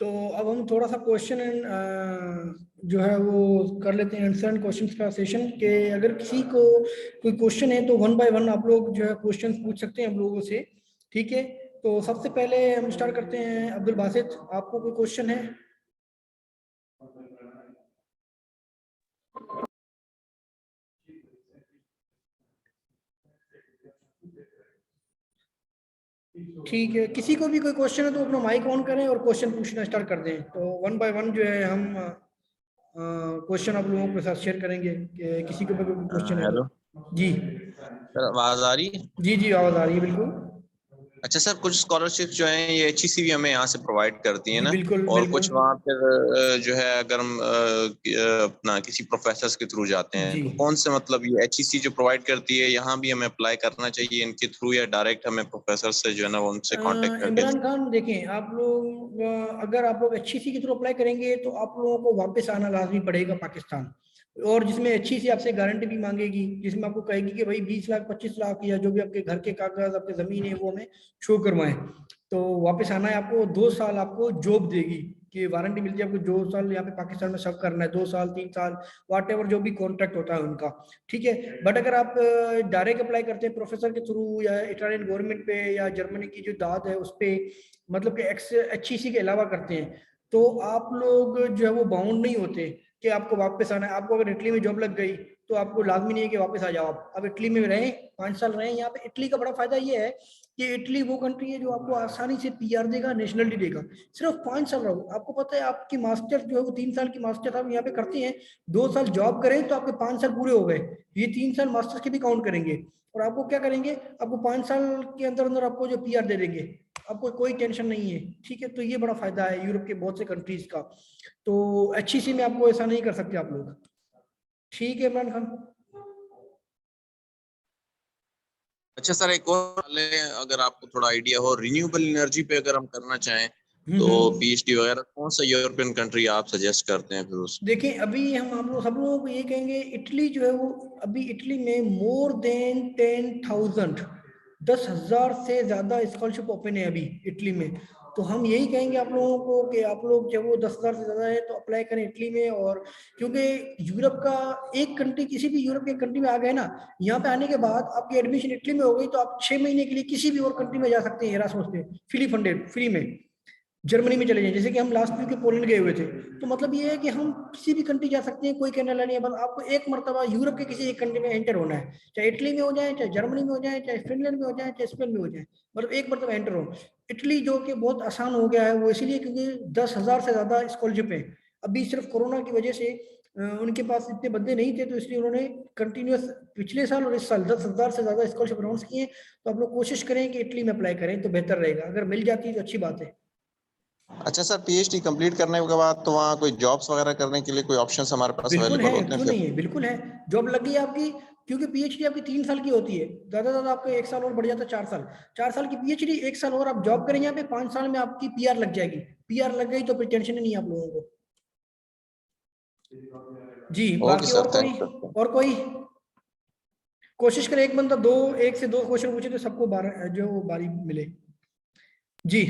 तो अब हम थोड़ा सा क्वेश्चन जो है वो कर लेते हैं, आंसर एंड क्वेश्चंस का सेशन के। अगर किसी को कोई क्वेश्चन है तो वन बाय वन आप लोग जो है क्वेश्चंस पूछ सकते हैं हम लोगों से, ठीक है। तो सबसे पहले हम स्टार्ट करते हैं। अब्दुल बासित, आपको कोई क्वेश्चन है? ठीक है, किसी को भी कोई क्वेश्चन है तो अपना माइक ऑन करें और क्वेश्चन पूछना स्टार्ट कर दें। तो वन बाय वन जो है हम क्वेश्चन आप लोगों के साथ शेयर करेंगे कि किसी को भी कोई क्वेश्चन है हेलो तो। जी सर, आवाज आ रही है? जी जी, आवाज आ रही है बिल्कुल। अच्छा सर, कुछ स्कॉलरशिप जो है ये HECV हमें यहाँ से प्रोवाइड करती है जी ना, बिल्कुल और बिल्कुल। कुछ वहाँ पर जो है अगर हम अपना किसी प्रोफेसर के थ्रू जाते हैं जी तो कौन से मतलब ये HEC जो प्रोवाइड करती है यहाँ भी हमें अप्लाई करना चाहिए इनके थ्रू, या डायरेक्ट हमें प्रोफेसर से जो है ना वो उनसे कांटेक्ट करके? इमरान खान, देखें आप लोग अगर आप लोग अच्छी सी के थ्रू अप्लाई करेंगे तो आप लोगों को वापस आना लाजमी पड़ेगा पाकिस्तान, और जिसमें अच्छी सी आपसे गारंटी भी मांगेगी, जिसमें आपको कहेगी कि भाई 20 लाख 25 लाख या जो भी आपके घर के कागज आपके जमीन है वो हमें शो करवाएं। तो वापस आना है आपको, 2 साल आपको जॉब देगी कि वारंटी मिलती है आपको, 2 साल यहाँ पे पाकिस्तान में सर्व करना है, 2 साल 3 साल वाट एवर जो भी कॉन्ट्रैक्ट होता है उनका, ठीक है। बट अगर आप डायरेक्ट अप्लाई करते हैं प्रोफेसर के थ्रू या इटालियन गवर्नमेंट पे या जर्मनी की जो दाद है उस पे, मतलब कि HEC के अलावा करते हैं, तो आप लोग जो है वो बाउंड नहीं होते कि आपको वापस आना है। आपको अगर इटली में जॉब लग गई तो आपको लाजमी नहीं है कि वापस आ जाओ आप। अब इटली में रहें, 5 साल रहें यहाँ पे। इटली का बड़ा फायदा ये है कि इटली वो कंट्री है जो आपको आसानी से PR देगा, नेशनलिटी देगा। सिर्फ 5 साल रहो। आपको पता है आपकी मास्टर जो है वो 3 साल की मास्टर आप यहाँ पे करते हैं, 2 साल जॉब करें तो आपके 5 साल पूरे हो गए। ये 3 साल मास्टर्स के भी काउंट करेंगे, और आपको क्या करेंगे, आपको 5 साल के अंदर अंदर आपको जो PR दे देंगे, आपको कोई टेंशन नहीं है, ठीक है। तो ये बड़ा फायदा है यूरोप के बहुत से कंट्रीज का। तो HEC में आपको ऐसा नहीं कर सकते आप लोग, ठीक है इमरान खान। अच्छा सर, एक और सवाल है, अगर आपको थोड़ा आइडिया हो रिन्यूएबल एनर्जी पे अगर हम करना चाहें तो हम्म। PhD वगैरह कौन सा यूरोपियन कंट्री आप सजेस्ट करते हैं फिर उसमें? देखिए अभी हम लोग सब लोगों को ये कहेंगे, इटली जो है वो, अभी इटली में मोर देन 10,000, 10,000 से ज्यादा स्कॉलरशिप ओपन है अभी इटली में। तो हम यही कहेंगे आप लोगों को कि आप लोग जब वो 10,000 से ज्यादा है तो अप्लाई करें इटली में। और क्योंकि यूरोप का एक कंट्री, किसी भी यूरोप के कंट्री में आ गए ना, यहाँ पे आने के बाद आपकी एडमिशन इटली में हो गई तो आप 6 महीने के लिए किसी भी और कंट्री में जा सकते हैं एरास्मस पे, फ्री फंडेड, फ्री में। जर्मनी में चले जाएं, जैसे कि हम लास्ट वीक पोलैंड गए हुए थे। तो मतलब ये है कि हम किसी भी कंट्री जा सकते हैं, कोई कहने वाला नहीं है। बस आपको एक मरतबा यूरोप के किसी एक कंट्री में एंटर होना है, चाहे इटली में हो जाए, चाहे जर्मनी में हो जाए, चाहे फिनलैंड में हो जाए, चाहे स्पेन में हो जाए, मतलब एक मरतबा एंटर हो। इटली जो कि बहुत आसान हो गया है वो इसलिए क्योंकि 10,000 से ज्यादा स्कॉलरशिप है। अभी सिर्फ कोरोना की वजह से उनके पास इतने बंदे नहीं थे, तो इसलिए उन्होंने कंटिन्यूस पिछले साल और इस साल 10,000 से ज्यादा स्कॉलरशिप अनाउंस किए। तो आप लोग कोशिश करें कि इटली में अप्लाई करें तो बेहतर रहेगा, अगर मिल जाती है तो अच्छी बात है। अच्छा सर, PhD कंप्लीट करने के बाद तो वहाँ कोई जॉब्स वगैरह करने के लिए कोई ऑप्शंस हमारे पास बिल्कुल है, अवेलेबल होते हैं क्यों फिर? नहीं है, बिल्कुल है। जॉब लग गई आपकी, क्योंकि PhD आपकी 3 साल की होती है, ज्यादा ज्यादा आपका 1 साल और बढ़ जाता है 4 साल। 4 साल की PhD, 1 साल और आप जॉब करें यहाँ पे, 5 साल में आपकी PR लग जाएगी। PR लग गई तो फिर टेंशन ही नहीं है आप लोगों को। जी ओके बाकी सर, और कोई, थैंक यू। और कोई कोशिश करे, एक बंदा दो, 1 से 2 क्वेश्चन पूछे तो सबको जो बारी मिले। जी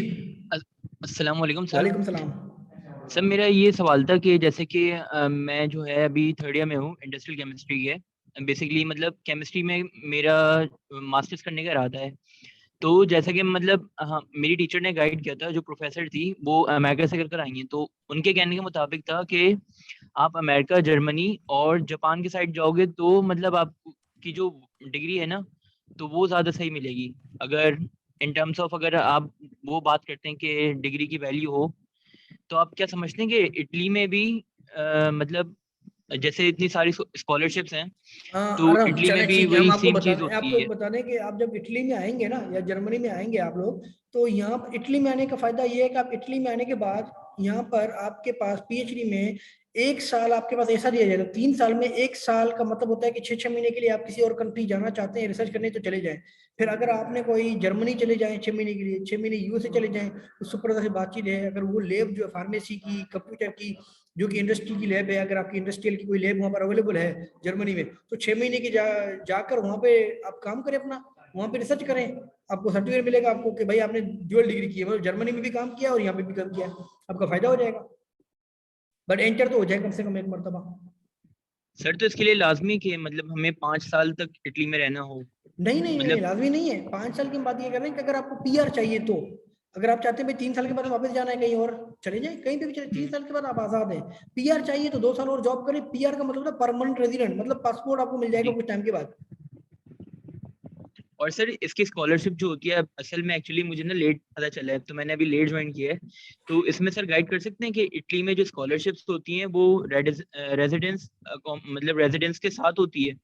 अस्सलाम वालेकुम सर। वालेकुम सलाम। सर मेरा ये सवाल था कि जैसे कि मैं जो है अभी थर्ड ईयर में हूँ, इंडस्ट्रियल केमिस्ट्री है बेसिकली, मतलब केमिस्ट्री में मेरा मास्टर्स करने का इरादा है। तो जैसा कि मतलब हाँ, मेरी टीचर ने गाइड किया था, जो प्रोफेसर थी वो अमेरिका से कर कर आई हैं, तो उनके कहने के मुताबिक था कि आप अमेरिका, जर्मनी और जापान की साइड जाओगे तो मतलब आपकी जो डिग्री है ना, तो वो ज़्यादा सही मिलेगी। अगर इन टर्म्स ऑफ अगर आप वो बात करते हैं कि डिग्री की वैल्यू हो, तो आप क्या समझते हैं कि इटली में भी मतलब जैसे इतनी सारी स्कॉलरशिप्स हैं, तो आराम इटली में चले, भी ठीक है। हम वही आपको सेम बता चीज़ दें, होती है? कि आप जब इटली में आएंगे ना या जर्मनी में आएंगे आप लोग, तो यहाँ पर इटली में आने का फायदा ये है कि आप इटली में आने के बाद यहाँ पर आपके पास PhD में 1 साल आपके पास ऐसा दिया जाएगा। 3 साल में 1 साल का मतलब होता है कि 6 6 महीने के लिए आप किसी और कंट्री जाना चाहते हैं रिसर्च करने तो चले जाएं। फिर अगर आपने कोई जर्मनी चले जाएं 6 महीने के लिए, 6 महीने USA चले जाएं, उससे ऊपर से बातचीत है। अगर वो लैब जो है फार्मेसी की, कंप्यूटर की, जो कि इंडस्ट्री की लैब है, अगर आपकी इंडस्ट्रियल की कोई लैब वहाँ पर अवेलेबल है जर्मनी में, तो 6 महीने की जाकर वहाँ पे आप काम करें अपना, वहाँ पे रिसर्च करें, आपको सर्टिफिकेट मिलेगा आपको कि भाई आपने ड्यूअल डिग्री की है, मतलब जर्मनी में भी काम किया और यहाँ पे भी काम किया, आपका फायदा हो जाएगा। बट एंटर तो हो जाए कम से कम एक मरतबा। सर तो इसके लिए लाजमी कि मतलब हमें 5 साल तक इटली में रहना हो? नहीं नहीं नहीं, मतलब लाजमी नहीं है। 5 साल की हम बात ये कर रहे हैं कि अगर आपको पीआर चाहिए तो, अगर आप चाहते हैं भाई 3 साल के बाद वापस जाना है कहीं और, चले जाए कहीं पे भी चले, 3 साल के बाद आप आजाद हैं। पीआर चाहिए तो 2 साल और जॉब करें। पीआर का मतलब है परमानेंट रेजिडेंट, मतलब पासपोर्ट आपको मिल जाएगा जी। कुछ टाइम के बाद। और सर इसकी स्कॉलरशिप जो होती है, असल में एक्चुअली मुझे ना लेट पता चला है, तो मैंने अभी लेट ज्वाइन किया है। तो इसमें सर गाइड कर सकते हैं कि इटली में जो स्कॉलरशिप्स होती हैं वो रेजिडेंस मतलब रेजिडेंस के साथ होती है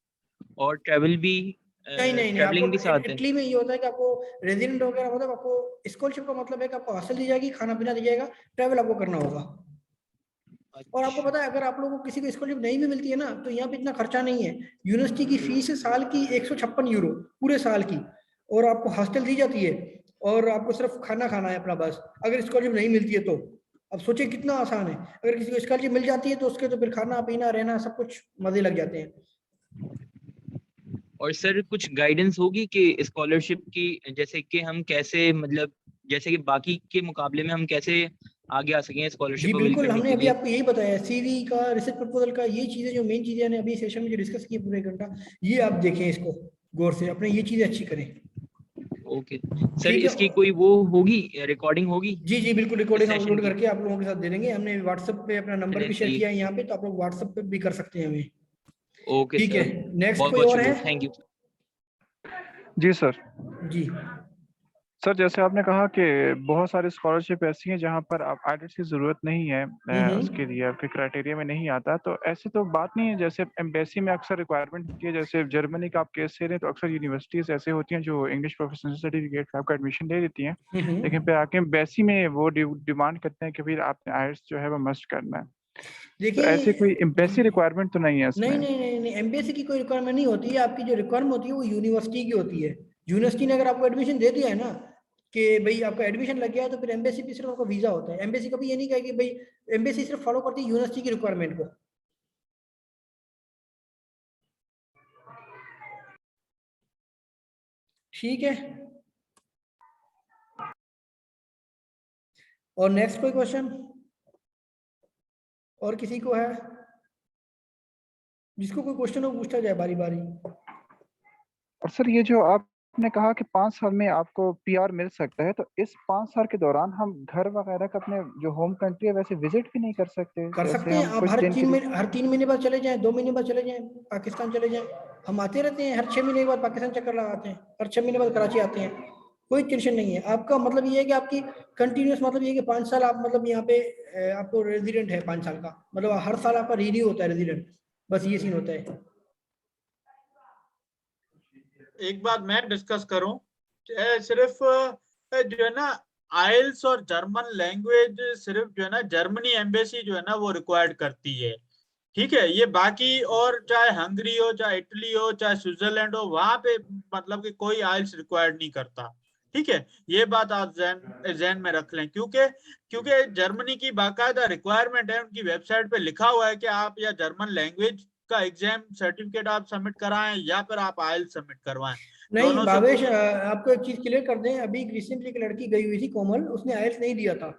और ट्रैवल भी नहीं नहीं नहीं, आपको ट्रैवलिंग भी साथ है? इटली में ये होता है कि आपको रेजिडेंट वगैरह मतलब आपको स्कॉलरशिप का मतलब है कि आपको हॉस्टल दी जाएगी, खाना पीना दी जाएगा, ट्रैवल आपको करना होगा। और आपको अच्छा। पता है अगर आप लोगों को किसी को स्कॉलरशिप नहीं भी मिलती है ना, तो यहाँ पे इतना खर्चा नहीं है। यूनिवर्सिटी की फीस है साल की 156 यूरो पूरे साल की, और आपको हॉस्टल दी जाती है, और आपको सिर्फ खाना खाना है अपना बस, अगर स्कॉलरशिप नहीं मिलती है तो। अब सोचिए कितना आसान है। अगर किसी को स्कॉलरशिप मिल जाती है तो उसके तो फिर खाना पीना रहना सब कुछ मजे लग जाते हैं। और सर कुछ गाइडेंस होगी कि स्कॉलरशिप की, जैसे कि हम कैसे मतलब जैसे कि बाकी के मुकाबले में हम कैसे आगे आ सकें जी स्कॉलरशिप अवेल बिल्कुल, करने हमने के अभी लिए? आपको यही बताया, सीवी का, रिसर्च प्रपोजल का, ये चीजें जो मेन चीजें ने अभी सेशन में जो डिस्कस की पूरे घंटा, ये आप देखें इसको गौर से, अपने ये चीजें अच्छी करें। ओके सर, ठीक है। इसकी कोई वो होगी, रिकॉर्डिंग होगी जी जी बिल्कुल, इस रिकॉर्डिंग हम सेशन अपलोड की? करके आप लोगों के साथ दे देंगे। हमने व्हाट्सएप पे अपना नंबर चलें भी शेयर सही किया है यहाँ पे, तो आप लोग व्हाट्सएप पे भी कर सकते हैं हमें। है। ओके ठीक है, सर, नेक्स्ट बहुत कोई बहुत और है? शुक्रिया, थैंक यू। जी सर। जी सर जैसे आपने कहा कि बहुत सारी स्कॉलरशिप ऐसी हैं जहां पर आप आईएलटीएस की ज़रूरत नहीं है, उसके लिए आपके क्राइटेरिया में नहीं आता, तो ऐसी तो बात नहीं है। जैसे एम्बेसी में अक्सर रिक्वायरमेंट होती है, जैसे जर्मनी का आप केस ले रहे हैं तो अक्सर यूनिवर्सिटीज़ ऐसे होती हैं जो इंग्लिश प्रोफेशनल सर्टिफिकेट का आपको एडमिशन दे देती हैं, लेकिन फिर आके एम्बेसी में वो डिमांड करते हैं कि फिर आपने आईएलटीएस जो है वो मस्ट करना है। तो देखिए। ऐसी कोई जी एम्बेसी रिक्वायरमेंट तो नहीं है नहीं इसमें? नहीं नहीं नहीं, एमबीएससी की कोई रिक्वायरमेंट नहीं होती है। आपकी जो रिक्वायरमेंट होती है वो यूनिवर्सिटी की होती है। यूनिवर्सिटी ने अगर आपको एडमिशन दे दिया है ना, कि भाई आपका एडमिशन लग गया है, तो फिर एम्बेसी पे सिर्फ आपका वीजा होता है। एम्बेसी कभी ये नहीं कहे कि भाई, एम्बेसी सिर्फ फॉलो करती है यूनिवर्सिटी की रिक्वायरमेंट को। ठीक है। और नेक्स्ट कोई क्वेश्चन और किसी को है? जिसको कोई क्वेश्चन हो पूछा जाए बारी बारी। और सर ये जो आपने कहा कि 5 साल में आपको पीआर मिल सकता है, तो इस 5 साल के दौरान हम घर वगैरह का अपने जो होम कंट्री है वैसे विजिट भी नहीं कर सकते? कर जैसे सकते हैं हम आप, कुछ हर दिन के 3 महीने, लिए। हर 3 महीने बाद चले जाएं, 2 महीने बाद चले जाएं, पाकिस्तान चले जाएं। हम आते रहते हैं, हर 6 महीने के बाद पाकिस्तान चक्कर लगाते हैं, हर 6 महीने बाद कराची आते हैं। कोई टेंशन नहीं है। आपका मतलब ये है कि आपकी कंटिन्यूस मतलब ये है कि 5 साल आप मतलब यहाँ पे आपको रेजिडेंट है 5 साल का, मतलब हर साल आपका रिन्यू होता है रेजिडेंट, बस ये सीन होता है। एक बात मैं डिस्कस करूं, सिर्फ जो है ना आइल्स और जर्मन लैंग्वेज सिर्फ जो है ना जर्मनी एम्बेसी जो है ना वो रिक्वायर्ड करती है। ठीक है, ये बाकी और चाहे हंगरी हो, चाहे इटली हो, चाहे स्विट्जरलैंड हो, वहां पे मतलब कि कोई आइल्स रिक्वायर्ड नहीं करता। ठीक है, ये बात आप जहन में रख लें, क्योंकि क्योंकि जर्मनी की बाकायदा रिक्वायरमेंट है, उनकी वेबसाइट पे लिखा हुआ है कि आप या जर्मन लैंग्वेज का एग्जाम सर्टिफिकेट आप सबमिट कराएं या फिर आप आइल्स सबमिट करवाएं। नहीं दोनों से भावेश, कोई आपको एक चीज क्लियर कर दें, अभी रिसेंटली एक लड़की गई हुई थी कोमल, उसने आयल्स नहीं दिया था।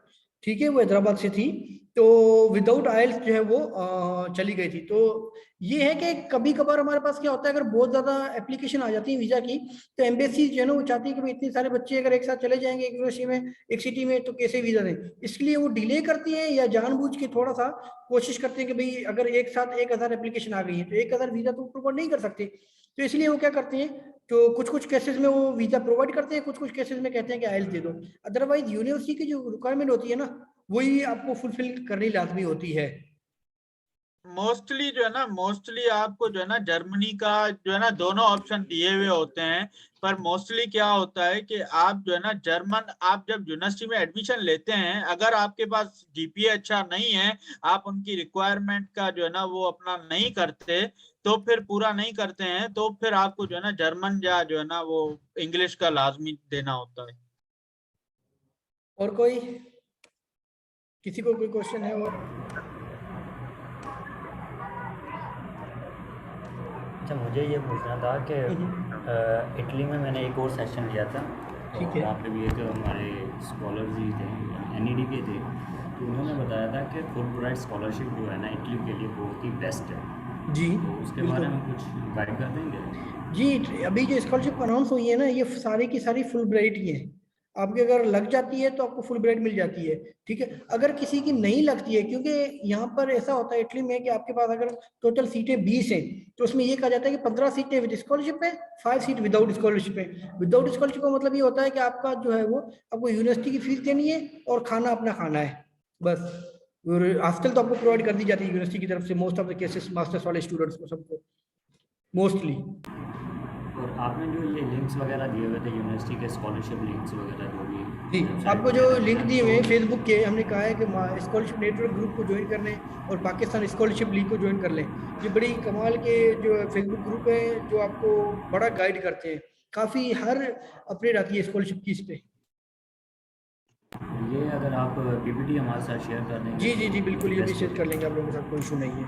ठीक है, वो हैदराबाद से थी, तो विदाउट आयल्स जो है वो चली गई थी। तो ये है कि कभी कभार हमारे पास क्या होता है, अगर बहुत ज्यादा एप्लीकेशन आ जाती है वीजा की, तो एम्बेसी जो है ना वो चाहती है कि भाई इतने सारे बच्चे अगर एक साथ चले जाएंगे एक यूनिवर्सिटी में, एक सिटी में, तो कैसे वीजा दें। इसलिए वो डिले करती है या जानबूझ के थोड़ा सा कोशिश करते हैं कि भाई अगर एक साथ 1000 एप्लीकेशन आ गई है तो 1000 वीजा तो प्रोवाइड नहीं कर सकते। तो इसलिए वो क्या करते हैं, तो कुछ कुछ केसेस में वो वीजा प्रोवाइड करते हैं, कुछ कुछ केसेस में कहते हैं कि आइल्स दे दो। अदरवाइज यूनिवर्सिटी की जो रिक्वायरमेंट होती है ना, वही आपको फुलफिल करनी लाजमी होती है। मोस्टली जो है ना, मोस्टली आपको जो है ना जर्मनी का जो है ना दोनों ऑप्शन दिए हुए होते हैं। पर मोस्टली क्या होता है कि आप जो है ना जर्मन, आप जब यूनिवर्सिटी में एडमिशन लेते हैं, अगर आपके पास जीपीए अच्छा नहीं है, आप उनकी रिक्वायरमेंट का जो है ना वो अपना नहीं करते, तो फिर पूरा नहीं करते हैं, तो फिर आपको जो है ना जर्मन या जो है ना वो इंग्लिश का लाजमी देना होता है। और कोई, किसी को कोई क्वेश्चन है और? अच्छा, मुझे ये पूछना था कि इटली में मैंने एक और सेशन लिया था, तो ठीक है। वहाँ पे भी एक हमारे स्कॉलर्स ही थे, NED के थे, तो उन्होंने बताया था कि फुल ब्राइट स्कॉलरशिप जो है ना इटली के लिए बहुत ही बेस्ट है। जी तो उसके बारे में कुछ गाइड कर देंगे? जी, अभी जो स्कॉलरशिप अनाउंस हुई है ना, ये सारी की सारी फुल ब्राइट ही है। आपकी अगर लग जाती है तो आपको फुल ब्राइट मिल जाती है, ठीक है। अगर किसी की नहीं लगती है, क्योंकि यहाँ पर ऐसा होता है इटली में कि आपके पास अगर टोटल सीटें 20 हैं तो उसमें ये कहा जाता है कि 15 सीटें विद स्कॉलरशिप है, 5 सीट विदाउट स्कॉलरशिप है। विदाउट स्कॉलरशिप का मतलब ये होता है कि आपका जो है वो आपको यूनिवर्सिटी की फीस देनी है और खाना अपना खाना है, बस। और हॉस्टल तो आपको प्रोवाइड कर दी जाती है यूनिवर्सिटी की तरफ से, most of the cases masters वाले स्टूडेंट्स को, सबको मोस्टली। और आपने जो ये लिंक्स वगैरह दिए हुए थे यूनिवर्सिटी के, स्कॉलरशिप लिंक्स वगैरह जो भी जी, website आपको जो वगैरह लिंक हैं, दिए हुए हैं तो फेसबुक के, हमने कहा है कि स्कॉलरशिप नेटवर्क ग्रुप को ज्वाइन कर लें और पाकिस्तान स्कॉलरशिप लीग को ज्वाइन कर लें। ये बड़ी कमाल के जो फेसबुक ग्रुप है जो आपको बड़ा गाइड करते हैं, काफ़ी हर अपडेट आती है स्कॉलरशिप की इस पे। ये अगर आप PPT हमारे साथ शेयर कर देंगे जी जी तो जी बिल्कुल, ये भी बेस्ट शेयर कर लेंगे आप लोगों के साथ, कोई इशू नहीं है।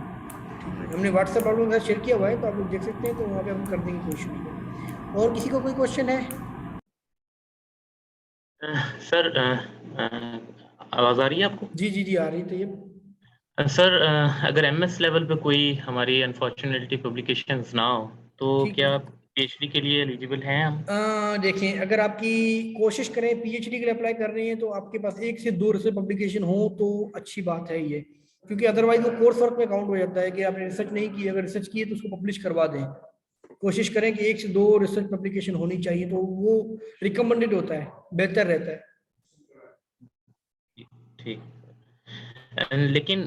ठीक है, हमने व्हाट्सएप आप लोगों के साथ शेयर किया हुआ है तो आप लोग देख सकते हैं, तो वहाँ पे हम कर देंगे, कोई इशू नहीं है। और किसी को कोई क्वेश्चन है? सर आवाज़ आ रही है आपको? जी जी जी आ रही, तो ये सर अगर MS लेवल पे कोई हमारी अनफॉर्चुनेटली पब्लिकेशंस ना हो तो ठीक क्या है। PhD के लिए एलिजिबल हैं हम? देखें, अगर आपकी कोशिश करें पीएचडी के लिए अप्लाई कर रहे हैं तो आपके पास 1 से 2 रिसर्च पब्लिकेशन हो तो अच्छी बात है ये, क्योंकि अदरवाइज वो कोर्स वर्क में काउंट हो जाता है कि आपने रिसर्च नहीं की। अगर रिसर्च की है तो उसको पब्लिश करवा दें। कोशिश करें कि 1 से 2 रिसर्च पब्लिकेशन होनी चाहिए, तो वो रिकमेंडेड होता है, बेहतर रहता है। ठीक। लेकिन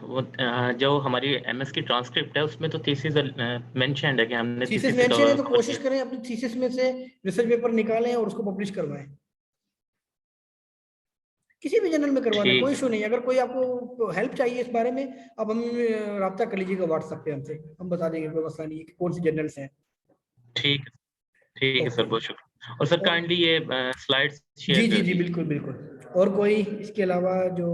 वो जो हमारी MS की ट्रांसक्रिप्ट है उसमें तो थीसिस मेंशन्ड है कि हमने थीसिस थीसिस से मेंशन है तो कवर कोशिश किया। करें अपनी थीसिस में से रिसर्च पेपर निकालें और उसको पब्लिश करवाएं, किसी भी जर्नल में करवा दें, कोई ठीक इशू नहीं। अगर कोई आपको हेल्प चाहिए इस बारे में, आप हम रब्ता कर लीजिएगा व्हाट्सएप पे हमसे, हम बता देंगे, कोई मसला नहीं है कि कौन सी जर्नल्स हैं। ठीक ठीक है सर, ओके। बहुत शुक्रिया। और सर काइंडली ये स्लाइड्स शेयर जी जी कर जी दीजिए। बिल्कुल बिल्कुल। और कोई इसके अलावा जो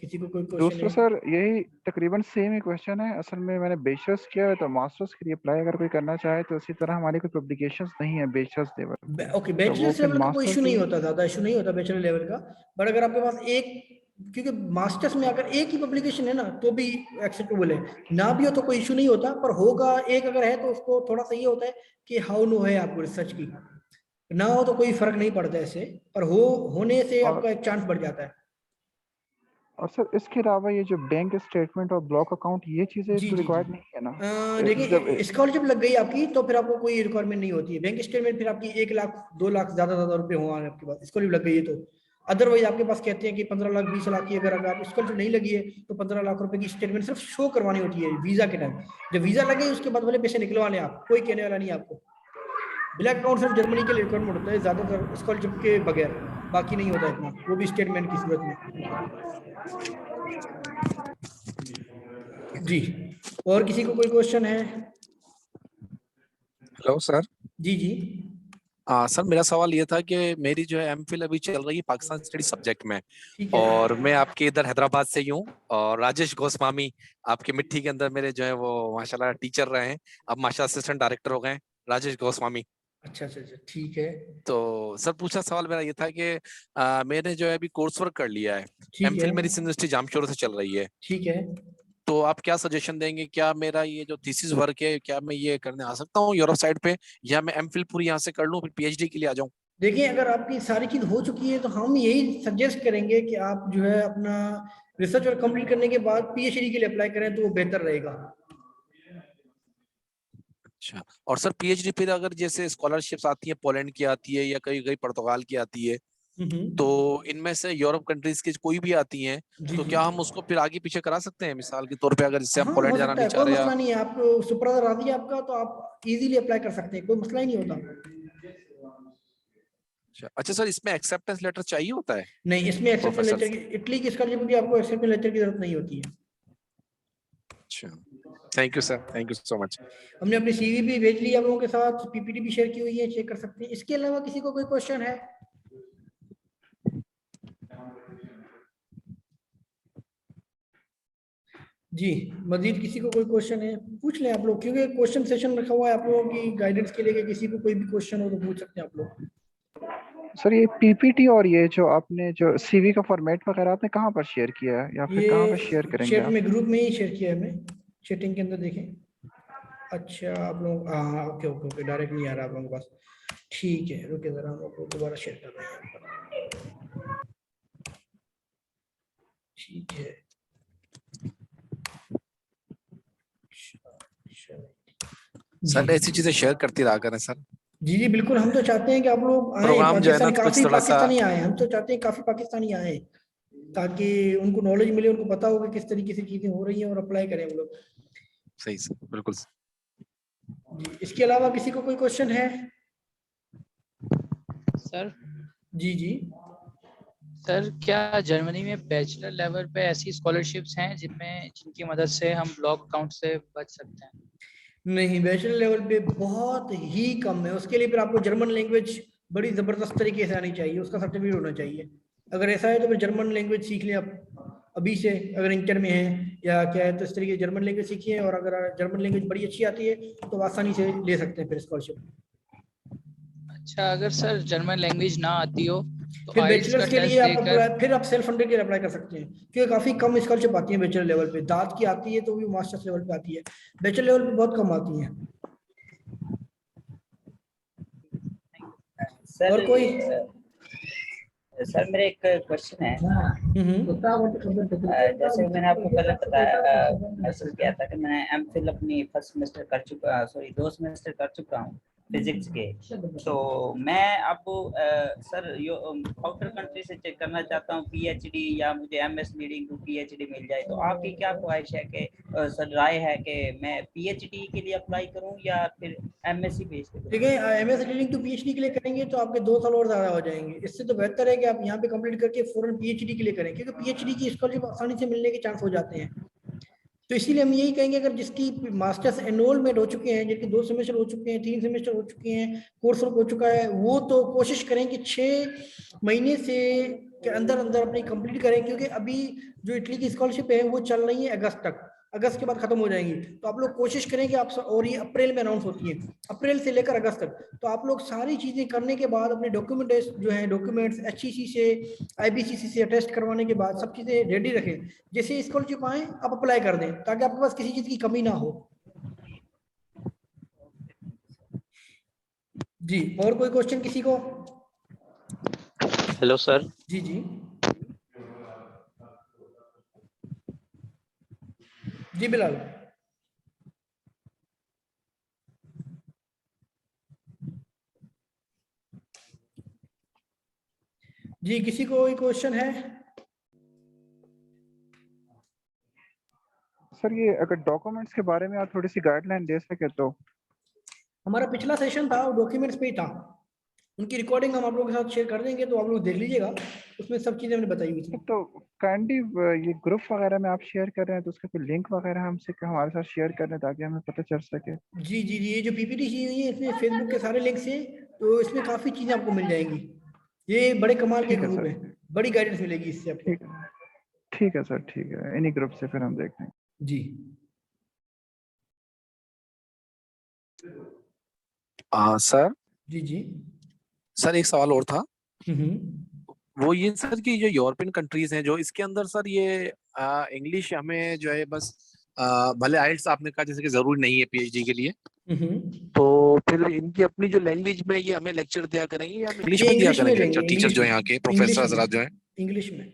किसी को कोई क्वेश्चन दूसरा है? सर यही तकरीबन सेम ही क्वेश्चन है। असल में मैंने बैचलर्स किया है, तो मास्टर्स के लिए अप्लाई अगर कोई करना चाहे तो इसी तरह हमारी कोई पब्लिकेशंस नहीं है बैचलर्स लेवल पे, ओके, तो वो बैचलर्स फिर लेवल का कोई मास्टर्स इशू के नहीं लिए। होता, ज़्यादा इशू नहीं होता बैचलर लेवल का। बट अगर आपके पास एक, क्योंकि मास्टर्स में अगर एक ही पब्लिकेशन है ना तो भी एक्सेप्टेबल है, ना भी हो तो कोई इशू नहीं होता, पर होगा एक अगर है तो उसको थोड़ा सा ये होता है कि हाउ नो है आपको रिसर्च की, ना हो तो कोई फर्क नहीं पड़ता ऐसे, पर होने से और आपका एक चांस बढ़ जाता है। सर इसके अलावा ये जो बैंक स्टेटमेंट और ब्लॉक अकाउंट, ये चीजें जी तो जी जी। रिक्वायर्ड नहीं है ना? जब देखिए, स्कॉलरशिप लग गई आपकी तो फिर आपको कोई रिक्वायरमेंट नहीं होती है। बैंक स्टेटमेंट फिर आपकी 1 लाख 2 लाख ज्यादा ज्यादा रुपए हो आपके पास, स्कॉलरशिप लग गई है तो। अदरवाइज आपके पास कहते हैं कि 15 लाख 20 लाख की, अगर आप स्कॉलरशिप नहीं लगी है तो 15 लाख रुपए की स्टेटमेंट सिर्फ शो करवानी होती है वीजा के टाइम। जब वीजा लगे उसके बाद वाले पैसे निकलवा लें आप, कोई कहने वाला नहीं है आपको। ब्लैक अकाउंट सिर्फ जर्मनी के लिए रिक्वायरमेंट होता है ज्यादातर, स्कॉलरशिप के बगैर बाकी नहीं होता इतना, वो भी स्टेटमेंट की सूरत में। जी, और किसी को कोई क्वेश्चन है? Hello sir. जी जी सर मेरा सवाल ये था कि मेरी जो है एमफिल अभी चल रही है पाकिस्तान स्टडी सब्जेक्ट में, ठीक है। और मैं आपके इधर हैदराबाद से ही हूँ, और राजेश गोस्वामी आपके मिट्टी के अंदर मेरे जो है वो माशाल्लाह टीचर रहे हैं, अब माशाल्लाह असिस्टेंट डायरेक्टर हो गए हैं, राजेश गोस्वामी। अच्छा अच्छा अच्छा, ठीक है। तो सर पूछा सवाल मेरा ये था कि मैंने जो है अभी कोर्स वर्क कर लिया है, ठीक है। एमफिल मेरी यूनिवर्सिटी जामशोर से चल रही है, ठीक है। तो आप क्या सजेशन देंगे, क्या मेरा ये जो थीसिस वर्क है क्या मैं ये करने आ सकता हूँ यूरोप साइड पे, या मैं एमफिल पूरी यहाँ से कर लूँ फिर पीएचडी के लिए आ जाऊँ? देखिए, अगर आपकी सारी चीज हो चुकी है तो हम यही सजेस्ट करेंगे कि आप जो है अपना रिसर्च वर्क कंप्लीट करने के बाद पीएचडी के लिए अप्लाई करें तो वो बेहतर रहेगा। अच्छा, और सर पीएचडी फिर अगर जैसे स्कॉलरशिप्स आती है, पोलैंड की आती है या कहीं कहीं पुर्तगाल की आती है, तो इनमें से यूरोप कंट्रीज की कोई भी आती हैं, जी तो जी। क्या हम उसको फिर आगे पीछे करा सकते हैं, मिसाल के तौर पे अगर जैसे हम हाँ, हो पोलैंड जाना सकता है, नहीं चाह कोई रहे, या मसला नहीं है। आप सुपरवाइजर राजी है आपका तो आप इजीली अप्लाई कर सकते हैं, कोई मसला ही नहीं होता। अच्छा सर इसमें एक्सेप्टेंस लेटर चाहिए होता है नहीं, इसमें एक्सेप्टेंस प्रोफेसर लेटर से? की, इटली की स्कॉलरशिप की आपको एक्सेप्टेंस लेटर की जरूरत नहीं होती है। अच्छा, thank you sir, thank you so much. हमने अपनी सीवी भी भेज ली आप लोगों के साथ, पीपीटी भी शेयर की हुई है, चेक कर सकते हैं। इसके अलावा किसी को कोई क्वेश्चन है? जी, मजीद किसी को कोई क्वेश्चन है पूछ लें आप लोग, क्योंकि क्वेश्चन सेशन रखा हुआ है आप लोगों की गाइडेंस के लिए कि किसी को कोई भी क्वेश्चन हो तो पूछ सकते हैं आप लोग। सर ये पीपीटी और ये जो आपने जो सीवी का फॉर्मेट वगैरह आपने कहाँ पर शेयर किया है या फिर कहाँ पर शेयर ये करेंगे चैट आप? में ग्रुप में ही शेयर किया है मैं, चैटिंग के अंदर देखें। अच्छा आप लोग, हाँ ओके ओके ओके, डायरेक्ट नहीं आ रहा आप लोगों के पास, ठीक है रुके जरा, हम आपको दोबारा शेयर कर रहे हैं यहाँ पर। ठीक है, सर ऐसी चीजें शेयर करती रहा करें सर। जी जी बिल्कुल, हम तो चाहते हैं कि आप लोग आए प्रोग्राम जो है ना पाकिस्तानी, कुछ काफी थोड़ा सा पाकिस्तानी आए, हम तो चाहते हैं काफी पाकिस्तानी आए ताकि उनको नॉलेज मिले, उनको पता होगा किस तरीके से चीजें हो रही हैं और अप्लाई करें हम लोग। सही सर, बिल्कुल जी, इसके अलावा किसी को कोई क्वेश्चन है? सर जी जी सर क्या जर्मनी में बैचलर लेवल पे ऐसी स्कॉलरशिप्स हैं जिनकी मदद से हम ब्लॉक अकाउंट से बच सकते हैं? नहीं, बैचलर लेवल पे बहुत ही कम है, उसके लिए फिर आपको जर्मन लैंग्वेज बड़ी जबरदस्त तरीके से आनी चाहिए, उसका सर्टिफिकेट होना चाहिए। अगर ऐसा है तो फिर जर्मन लैंग्वेज सीख लें आप अभी से, अगर इंटर में है या क्या है तो इस तरीके जर्मन लैंग्वेज सीखिए, और अगर जर्मन लैंग्वेज बड़ी अच्छी आती है तो आसानी से ले सकते हैं फिर स्कॉलरशिप। अच्छा, अगर सर जर्मन लैंग्वेज ना आती हो तो फिर आइल्स का बैचलर्स के लिए टेस्ट आप देकर अप्लाई, फिर आप सेल्फ फंडेड के लिए अप्लाई कर सकते हैं, क्योंकि काफी कम स्कॉलरशिप आती है बैचलर लेवल पे, दाद की आती है तो भी मास्टर्स लेवल पे आती है, बैचलर लेवल पे बहुत कम आती है। सर और कोई? सर मेरा एक क्वेश्चन है। जैसे मैंने आपको पहले बताया, मैसेज किया था कि मैं एमफिल अपनी फर्स्ट सेमेस्टर कर चुका, सॉरी 2 सेमेस्टर कर चुका हूँ फिजिक्स के। तो मैं अब सर आउटर कंट्री से चेक करना चाहता हूँ पीएचडी, या मुझे एमएस लीडिंग टू पीएचडी मिल जाए, तो आपकी क्या ख्वाहिश है कि सर राय है कि मैं पीएचडी के लिए अप्लाई करूँ या फिर एमएससी बेस पे? देखिए, एमएस लीडिंग टू पीएचडी के लिए करेंगे तो आपके 2 साल और ज्यादा हो जाएंगे, इससे तो बेहतर है कि आप यहाँ पे कंप्लीट करके फौरन पीएचडी के लिए करें, क्योंकि पीएचडी की स्कॉलरशिप आसानी से मिलने के चांस हो जाते हैं। तो इसीलिए हम यही कहेंगे, अगर जिसकी मास्टर्स एनरोलमेंट हो चुके हैं, जिनके 2 सेमेस्टर हो चुके हैं, 3 सेमेस्टर हो चुके हैं, कोर्स वर्क हो चुका है, वो तो कोशिश करें कि 6 महीने से के अंदर अंदर अपनी कंप्लीट करें, क्योंकि अभी जो इटली की स्कॉलरशिप है वो चल रही है अगस्त तक, अगस्त के बाद खत्म हो जाएंगी। तो आप लोग कोशिश करें कि आप, और ये अप्रैल में अनाउंस होती है, अप्रैल से लेकर अगस्त तक, तो आप लोग सारी चीजें करने के बाद अपने डॉक्यूमेंट्स जो है, डॉक्यूमेंट्स एचईसी से, आईबीसीसी से अटेस्ट करवाने के बाद सब चीजें रेडी रखें, जैसे स्कॉलरशिप आए आप अप्लाई कर दें, ताकि आपके पास किसी चीज की कमी ना हो। जी, और कोई क्वेश्चन किसी को? Hello sir. जी जी जी बिलाल। जी, किसी को कोई क्वेश्चन है? सर ये अगर डॉक्यूमेंट्स के बारे में आप थोड़ी सी गाइडलाइन दे सके तो। हमारा पिछला सेशन था वो डॉक्यूमेंट्स पे ही था, उनकी रिकॉर्डिंग हम आप लोगों के साथ शेयर कर देंगे, तो आप लोग देख लीजिएगा, उसमें सब चीजें हमने बताई हुई थी। तो काइंडली ये ग्रुप वगैरह में आप शेयर कर रहे हैं तो उसका कोई लिंक वगैरह हमसे हमारे साथ शेयर कर रहे हैं ताकि हमें पता चल सके। जी जी जी, ये जो पीपीटी दी हुई है इसमें फेसबुक के सारे लिंक्स हैं, तो इसमें काफी चीजें आपको मिल जाएंगी, ये बड़े कमाल के ग्रुप है, बड़ी गाइडेंस मिलेगी इससे आपको। ठीक है सर, ठीक है, इन्हीं ग्रुप से फिर हम देखते हैं। जी सर। जी जी सर एक सवाल और था, वो ये सर कि जो यूरोपियन कंट्रीज हैं जो इसके अंदर सर ये इंग्लिश हमें जो है बस भले आइल्स आपने कहा जैसे कि जरूरी नहीं है पीएचडी के लिए, तो फिर इनकी अपनी जो लैंग्वेज में ये हमें लेक्चर दिया करेंगे या इंग्लिश में दिया करेंगे लेक्चर, टीचर जो यहाँ के प्रोफेसर हजरात जो हैं इंग्लिश में?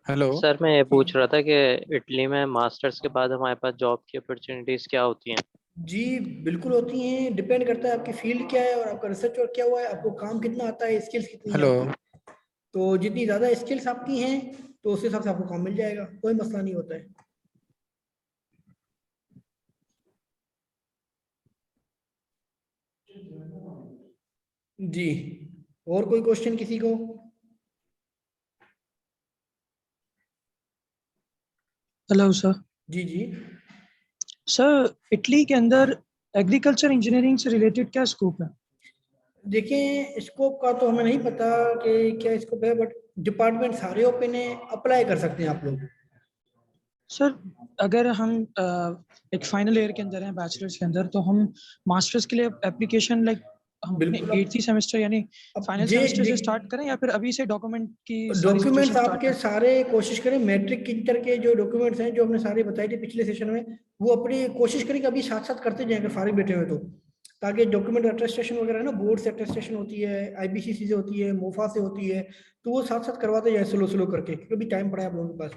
हेलो सर, मैं ये पूछ रहा था कि इटली में मास्टर्स के बाद हमारे पास जॉब की अपॉर्चुनिटीज क्या होती हैं? जी बिल्कुल होती हैं, डिपेंड करता है आपकी फील्ड क्या है और आपका रिसर्च वर्क क्या हुआ है, आपको काम कितना आता है, स्किल्स कितनी है आपकी। तो जितनी ज्यादा स्किल्स आपकी हैं तो उस हिसाब से आपको काम मिल जाएगा, कोई मसला नहीं होता है। जी, और कोई क्वेश्चन किसी को? Hello sir. जी जी सर, इटली के अंदर एग्रीकल्चर इंजीनियरिंग से रिलेटेड क्या स्कोप है? देखें स्कोप का तो हमें नहीं पता कि क्या स्कोप है, बट डिपार्टमेंट सारे ओपन है, अप्लाई कर सकते हैं आप लोग। सर अगर हम एक फाइनल ईयर के अंदर हैं बैचलर्स के अंदर, तो हम मास्टर्स के लिए एप्लीकेशन हम अपने बिल्कुल 8th सेमेस्टर यानी फाइनल सेमेस्टर से स्टार्ट करें, या फिर अभी से डॉक्यूमेंट की डॉक्यूमेंट्स आपके सारे कोशिश करें, मैट्रिक इंटर के जो डॉक्यूमेंट्स हैं जो हमने सारे बताए थे पिछले सेशन में, वो अपनी कोशिश करें कि अभी साथ साथ करते जाएंगे फारिग बैठे हुए, तो ताकि डॉक्यूमेंट अटेस्टेशन वगैरह ना, बोर्ड से अटेस्टेशन होती है, IBCC से होती है, मोफा से होती है, तो वो साथ साथ करवाते जाए स्लो स्लो करके, क्योंकि अभी टाइम पड़ा है आप लोगों के पास।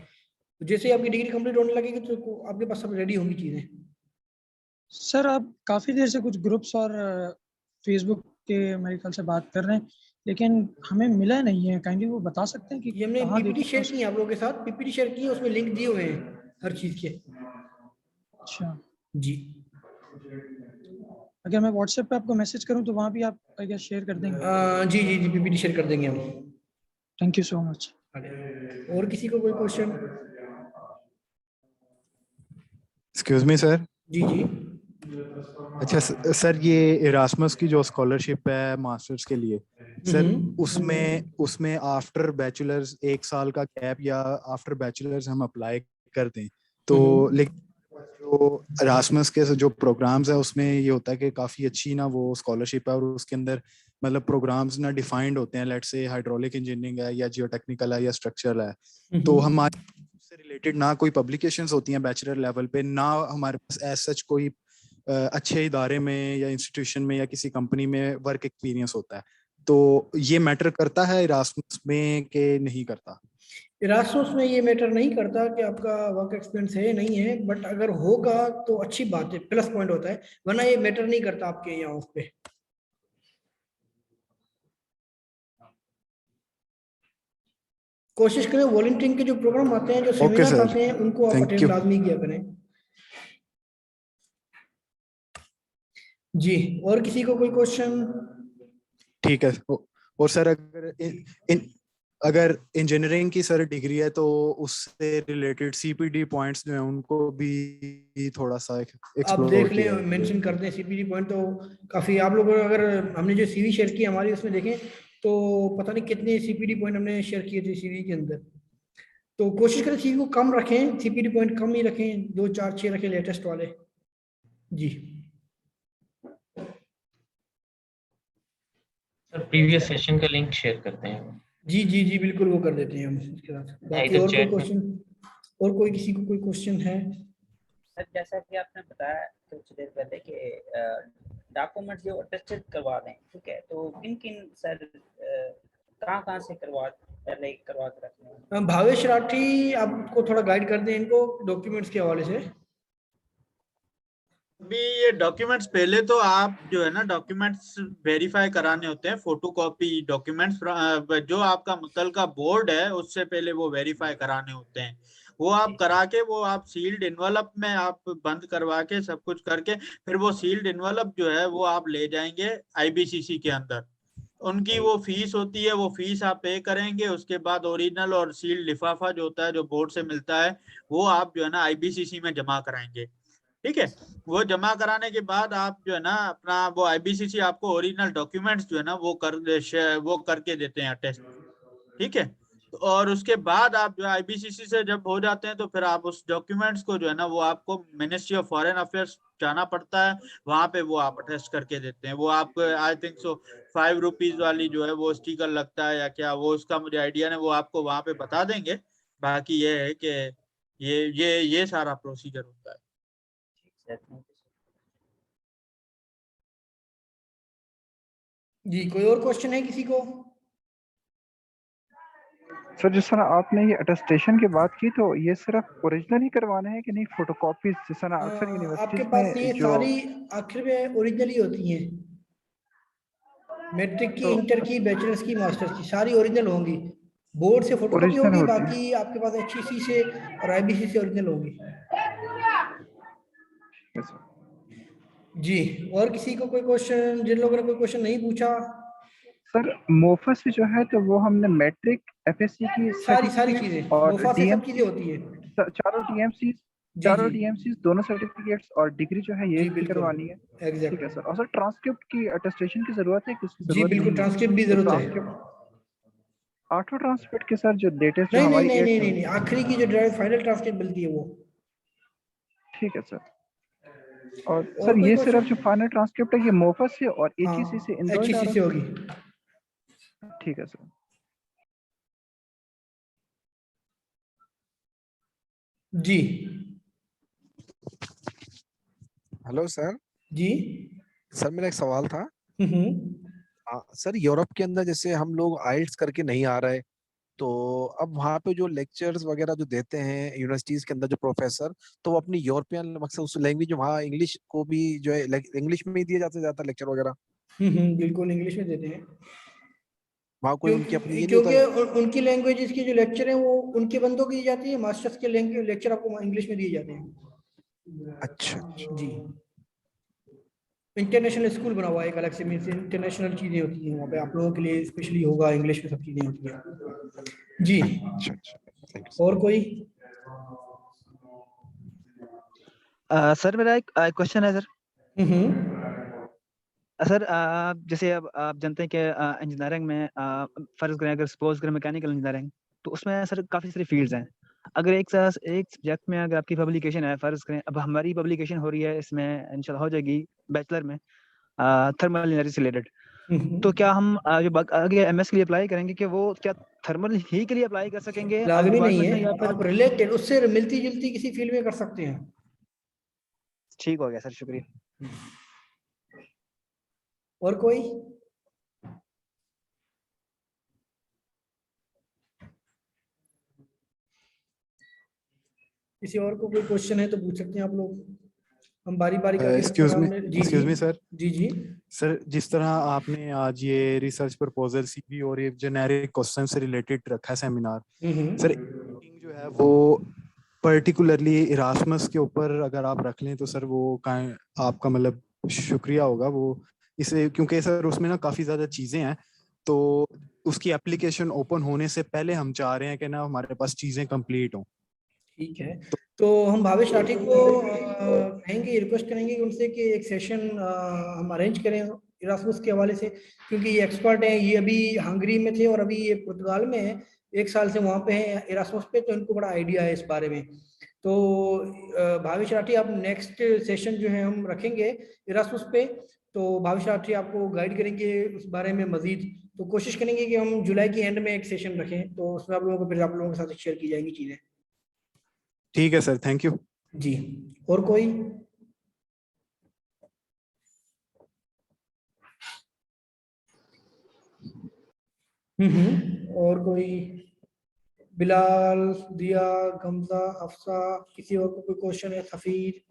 तो जैसे ही आपकी डिग्री कंप्लीट होने लगेगी तो आपके पास सब रेडी होंगी चीज़ें। सर आप काफ़ी देर से कुछ ग्रुप्स और फेसबुक के मेरे ख्याल से बात कर रहे हैं, लेकिन हमें मिला नहीं है, काइंडली वो बता सकते हैं कि ये हमने कहाँ PPT देखें शेयर की है आप लोगों के साथ, PPT शेयर की है, उसमें लिंक दिए हुए हैं हर चीज़ के। अच्छा जी, अगर मैं व्हाट्सएप पे आपको मैसेज करूं तो वहाँ भी आप आई गेस शेयर कर देंगे? जी जी जी, PPT शेयर कर देंगे हम। Thank you so much. और किसी को कोई क्वेश्चन? Excuse me sir. जी जी। अच्छा सर, ये इरास्मस की जो स्कॉलरशिप है मास्टर्स के लिए, सर उसमें आफ्टर बैचलर्स 1 साल का गैप या आफ्टर बैचलर्स हम अप्लाई कर दें तो, लेकिन जो इरास्मस के जो प्रोग्राम्स है उसमें ये होता है कि काफ़ी अच्छी ना वो स्कॉलरशिप है, और उसके अंदर मतलब प्रोग्राम्स ना डिफाइंड होते हैं, लेट्स से हाइड्रोलिक इंजीनियरिंग है या जियोटेक्निकल है या स्ट्रक्चरल है, तो हमारे से रिलेटेड ना कोई पब्लिकेशंस होती हैं बैचलर लेवल पे, ना हमारे पास एज सच कोई अच्छे इदारे में या इंस्टीट्यूशन में या किसी कंपनी में वर्क एक्सपीरियंस होता है, तो ये मैटर करता है इरास्मस में कि नहीं करता? इरास्मस में ये मैटर नहीं करता कि आपका वर्क एक्सपीरियंस है नहीं है, बट अगर होगा तो अच्छी बात है, प्लस पॉइंट होता है, वरना ये मैटर नहीं करता आपके यहाँ उस पे। कोशिश करें वॉलंटियरिंग के जो प्रोग्राम आते हैं, जो सेमिनार आते हैं, उनको आप अटेंड लाजमी किया करें। जी, और किसी को कोई क्वेश्चन? ठीक है। और सर अगर इंजीनियरिंग की सर डिग्री है तो उससे रिलेटेड CPD पॉइंट्स जो हैं उनको भी थोड़ा सा आप देख लें, मेंशन कर दें CPD पॉइंट, तो काफ़ी आप लोगों, अगर हमने जो CV शेयर की हमारी उसमें देखें तो पता नहीं कितने CPD पॉइंट हमने शेयर किए थे CV के अंदर, तो कोशिश करें CV को कम रखें, CPD पॉइंट कम ही रखें, 2 4 6 रखें लेटेस्ट वाले। जी सर प्रीवियस सेशन का लिंक शेयर करते हैं। जी जी जी बिल्कुल, वो कर देते हैं हम इसके साथ। बाकी और कोई क्वेश्चन, और कोई किसी को कोई क्वेश्चन है? सर जैसा कि आपने बताया कुछ देर पहले कि डॉक्यूमेंट जो अटेस्टेड करवा दें, ठीक है, तो किन किन सर कहाँ से करवा के रखने हैं? भावेश राठी आपको थोड़ा गाइड कर दें इनको डॉक्यूमेंट्स के हवाले से। अभी ये डॉक्यूमेंट्स पहले तो आप जो है ना डॉक्यूमेंट्स वेरीफाई कराने होते हैं, फोटोकॉपी डॉक्यूमेंट्स जो आपका मुतलका बोर्ड है उससे पहले वो वेरीफाई कराने होते हैं, वो आप करा के वो आप सील्ड इन्वेलप में आप बंद करवा के सब कुछ करके फिर वो सील्ड इन्वेलप जो है वो आप ले जाएंगे IBCC के अंदर, उनकी वो फीस होती है, वो फीस आप पे करेंगे, उसके बाद ओरिजिनल और सील्ड लिफाफा जो होता है जो बोर्ड से मिलता है वो आप जो है ना IBCC में जमा कराएंगे, ठीक है। वो जमा कराने के बाद आप जो है ना अपना वो IBCC आपको ओरिजिनल डॉक्यूमेंट्स जो है ना वो करके देते हैं टेस्ट, ठीक है। और उसके बाद आप जो IBCC से जब हो जाते हैं तो फिर आप उस डॉक्यूमेंट्स को जो है ना वो आपको मिनिस्ट्री ऑफ फॉरेन अफेयर्स जाना पड़ता है, वहां पे वो आप अटेस्ट करके देते हैं, वो आप आई थिंक सो 5 रुपीज वाली जो है वो स्टिकर लगता है या क्या, वो उसका मुझे आइडिया नहीं, वो आपको वहां पे बता देंगे। बाकी ये है कि ये सारा प्रोसीजर होता है। जी, कोई और क्वेश्चन है किसी को? सर जिस तरह आपने ये अटेस्टेशन की बात की, तो ये सिर्फ ओरिजिनल ही करवाने हैं कि नहीं फोटोकॉपीज, जिस तरह अक्सर यूनिवर्सिटीज आपके पास में ये जो सारी आखिर में ओरिजिनल ही होती हैं, मैट्रिक की, इंटर की, बैचलर्स की, मास्टर्स की सारी ओरिजिनल होंगी, बोर्ड से फोटोकॉपी होगी, बाकी आपके पास HEC से और IBC से ओरिजिनल होगी। जी, और किसी को कोई क्वेश्चन, जिन लोगों ने कोई क्वेश्चन नहीं पूछा? सर मोफा से जो है तो वो हमने मैट्रिक FSC की सारी चीजें और मोफा से सब चीजें होती है, चारों TMC चारों DMCs दोनों सर्टिफिकेट्स और डिग्री जो है ये जी, भी बिल्कुल। करवानी है। ठीक है एग्जैक्टली सर। और सर ट्रांसक्रिप्ट की अटेस्टेशन की जरूरत है कि उसकी जी जरूरत बिल्कुल, नहीं है? ट्रांसक्रिप्ट भी तो जरूरत है। ट्रांसक्रिप्ट 8वें ट्रांसक्रिप्ट के सर जो लेटेस्ट जो नहीं नहीं हमारी नहीं 8th नहीं नहीं नहीं, आखिरी की जो फाइनल ट्रांसक्रिप्ट मिलती है वो। ठीक है सर। और और सर कोई ये क्वेश्चन? सिर्फ जो फाइनल ट्रांसक्रिप्ट है ये मोफा से और HEC से इन दो HEC इदारों से होगी। ठीक है सर। जी हेलो सर। जी सर मेरा एक सवाल था। सर यूरोप के अंदर जैसे हम लोग आइल्स करके नहीं आ रहे, तो अब वहाँ पे जो लेक्चर्स वगैरह जो देते हैं यूनिवर्सिटीज के अंदर जो प्रोफेसर, तो वो अपनी यूरोपियन मकसद उस लैंग्वेज वहाँ इंग्लिश को भी जो है इंग्लिश में ही दिया जाता लेक्चर वगैरह। बिल्कुल इंग्लिश में देते हैं, वहाँ कोई उनकी अपनी ये नहीं क्योंकि होता? उनकी लैंग्वेज के जो लेक्चर हैं वो उनके बंदों की दी जाती है, मास्टर्स के लेक्चर आपको इंग्लिश में दिए जाते हैं। अच्छा जी, इंटरनेशनल स्कूल बना हुआ है एक अलग से, मीन्स इंटरनेशनल चीजें होती हैं वहाँ पे, आप लोगों के लिए स्पेशली होगा, इंग्लिश में सब चीजें होती हैं। जी अच्छा। और कोई? सर मेरा एक क्वेश्चन है सर। सर जैसे अब आप जानते हैं कि इंजीनियरिंग में फर्ज करें, अगर सपोज करें मैकेनिकल इंजीनियरिंग, तो उसमें सर काफ़ी सारी फील्ड्स हैं। अगर एक सब्जेक्ट में अगर आपकी पब्लिकेशन है, फर्ज करें अब हमारी पब्लिकेशन हो रही है, इसमें इंशाल्लाह हो जाएगी बैचलर में थर्मल एनर्जी से रिलेटेड, तो क्या हम आगे MS के लिए अप्लाई करेंगे कि वो क्या थर्मल ही के लिए अप्लाई कर सकेंगे लाजमी नहीं डिपार्टमेंट में, या है, फिर? आप रिलेटेड उससे मिलती जुलती किसी फील्ड में कर सकते हैं। ठीक हो गया सर, शुक्रिया। और कोई? किसी और को कोई क्वेश्चन है तो पूछ सकते हैं आप लोग, हम बारी बारी करके सबके सामने। जी एक्सक्यूज मी सर। जी सर जिस तरह आपने आज ये रिसर्च प्रपोजल CV और ये जेनेरिक क्वेश्चन से रिलेटेड रखा है सेमिनार, सर जो है वो पर्टिकुलरली इरास्मस के ऊपर अगर आप रख लें तो सर वो आपका मतलब शुक्रिया होगा वो, इसे क्योंकि सर उसमें ना काफ़ी ज़्यादा चीज़ें हैं, तो उसकी एप्लीकेशन ओपन होने से पहले हम चाह रहे हैं कि ना हमारे पास चीज़ें कंप्लीट हों। ठीक है, तो हम भावेश राठी को कहेंगे, रिक्वेस्ट करेंगे उनसे कि एक सेशन हम अरेंज करें इरास्मस के हवाले से, क्योंकि ये एक्सपर्ट हैं, ये अभी हंगरी में थे और अभी ये पुर्तगाल में है, 1 साल से वहाँ पे हैं इरास्मस पे, तो इनको बड़ा आइडिया है इस बारे में। तो भावेश राठी आप नेक्स्ट सेशन जो है हम रखेंगे इरास्मस पे, तो भावेश राठी आपको गाइड करेंगे उस बारे में मजीद। तो कोशिश करेंगे कि हम जुलाई की एंड में एक सेशन रखें, तो उसमें आप लोगों को फिर आप लोगों के साथ शेयर की जाएंगी चीज़ें। ठीक है सर, थैंक यू जी। और कोई? और कोई? बिलाल, दिया, गमजा, अफसा, किसी और को कोई क्वेश्चन है? सफीर?